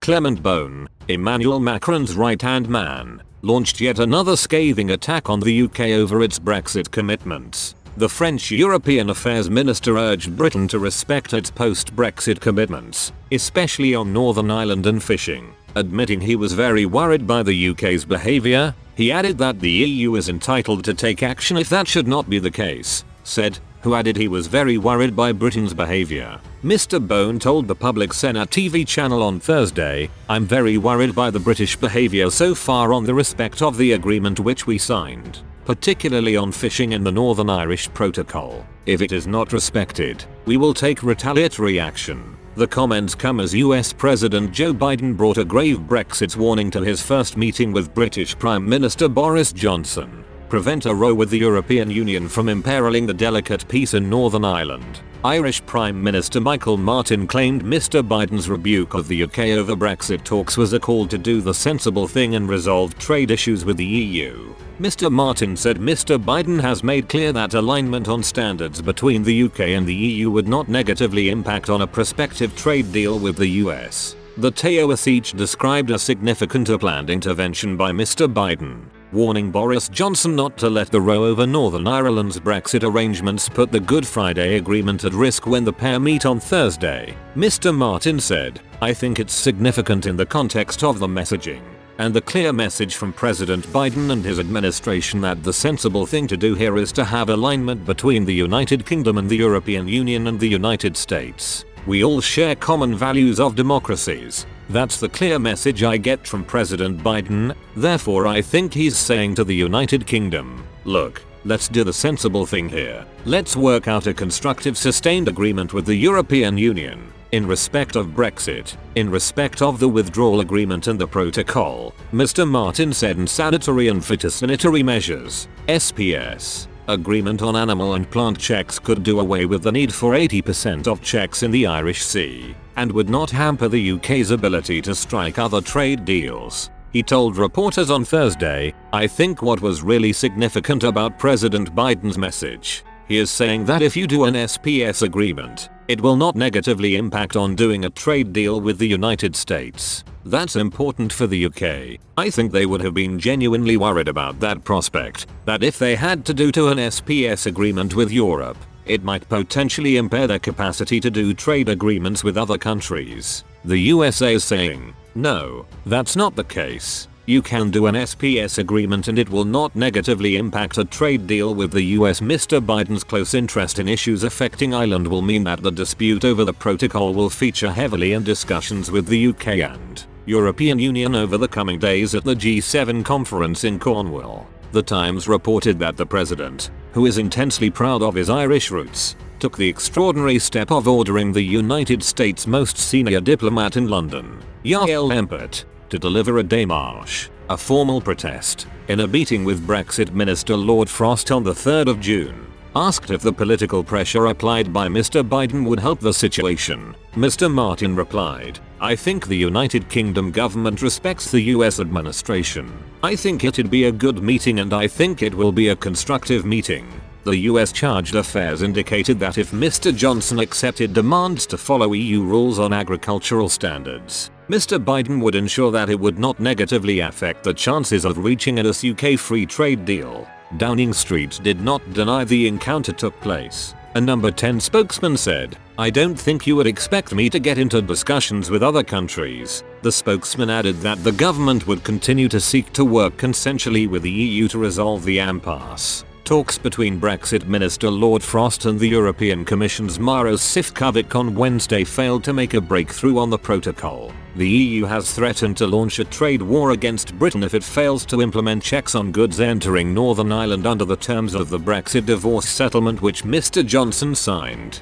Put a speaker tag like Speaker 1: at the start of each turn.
Speaker 1: Clement Beaune, Emmanuel Macron's right-hand man, launched yet another scathing attack on the UK over its Brexit commitments. The French European Affairs Minister urged Britain to respect its post-Brexit commitments, especially on Northern Ireland and fishing. Admitting he was very worried by the UK's behaviour, he added that the EU is entitled to take action if that should not be the case, who added he was very worried by Britain's behaviour. Mr. Beaune told the Public Senate TV channel on Thursday, "I'm very worried by the British behaviour so far on the respect of the agreement which we signed, particularly on fishing in the Northern Irish Protocol. If it is not respected, we will take retaliatory action." The comments come as US President Joe Biden brought a grave Brexit warning to his first meeting with British Prime Minister Boris Johnson. Prevent a row with the European Union from imperiling the delicate peace in Northern Ireland. Irish Prime Minister Michael Martin claimed Mr. Biden's rebuke of the UK over Brexit talks was a call to do the sensible thing and resolve trade issues with the EU. Mr. Martin said Mr. Biden has made clear that alignment on standards between the UK and the EU would not negatively impact on a prospective trade deal with the US. The TOS each described a significant planned intervention by Mr. Biden, warning Boris Johnson not to let the row over Northern Ireland's Brexit arrangements put the Good Friday Agreement at risk when the pair meet on Thursday. Mr. Martin said, "I think it's significant in the context of the messaging and the clear message from President Biden and his administration that the sensible thing to do here is to have alignment between the United Kingdom and the European Union and the United States. We all share common values of democracies. That's the clear message I get from President Biden. Therefore I think he's saying to the United Kingdom, look, let's do the sensible thing here. Let's work out a constructive sustained agreement with the European Union, in respect of Brexit, in respect of the withdrawal agreement and the protocol," Mr. Martin said. And sanitary and phytosanitary measures, SPS, agreement on animal and plant checks could do away with the need for 80% of checks in the Irish Sea, and would not hamper the UK's ability to strike other trade deals. He told reporters on Thursday, "I think what was really significant about President Biden's message, he is saying that if you do an SPS agreement, it will not negatively impact on doing a trade deal with the United States. That's important for the UK. I think they would have been genuinely worried about that prospect, that if they had to do to an SPS agreement with Europe, it might potentially impair their capacity to do trade agreements with other countries." The USA is saying, "No, that's not the case. You can do an SPS agreement and it will not negatively impact a trade deal with the US." Mr. Biden's close interest in issues affecting Ireland will mean that the dispute over the protocol will feature heavily in discussions with the UK and European Union over the coming days at the G7 conference in Cornwall. The Times reported that the president, who is intensely proud of his Irish roots, took the extraordinary step of ordering the United States' most senior diplomat in London, Yael Lempert, to deliver a démarche, a formal protest, in a meeting with Brexit Minister Lord Frost on the 3rd of June. Asked if the political pressure applied by Mr. Biden would help the situation, Mr. Martin replied, "I think the United Kingdom government respects the US administration. I think it'd be a good meeting and I think it will be a constructive meeting." The US Chargé d'Affaires indicated that if Mr. Johnson accepted demands to follow EU rules on agricultural standards, Mr. Biden would ensure that it would not negatively affect the chances of reaching a UK free trade deal. Downing Street did not deny the encounter took place. A number 10 spokesman said, "I don't think you would expect me to get into discussions with other countries." The spokesman added that the government would continue to seek to work consensually with the EU to resolve the impasse. Talks between Brexit Minister Lord Frost and the European Commission's Maros Sefcovic on Wednesday failed to make a breakthrough on the protocol. The EU has threatened to launch a trade war against Britain if it fails to implement checks on goods entering Northern Ireland under the terms of the Brexit divorce settlement which Mr. Johnson signed.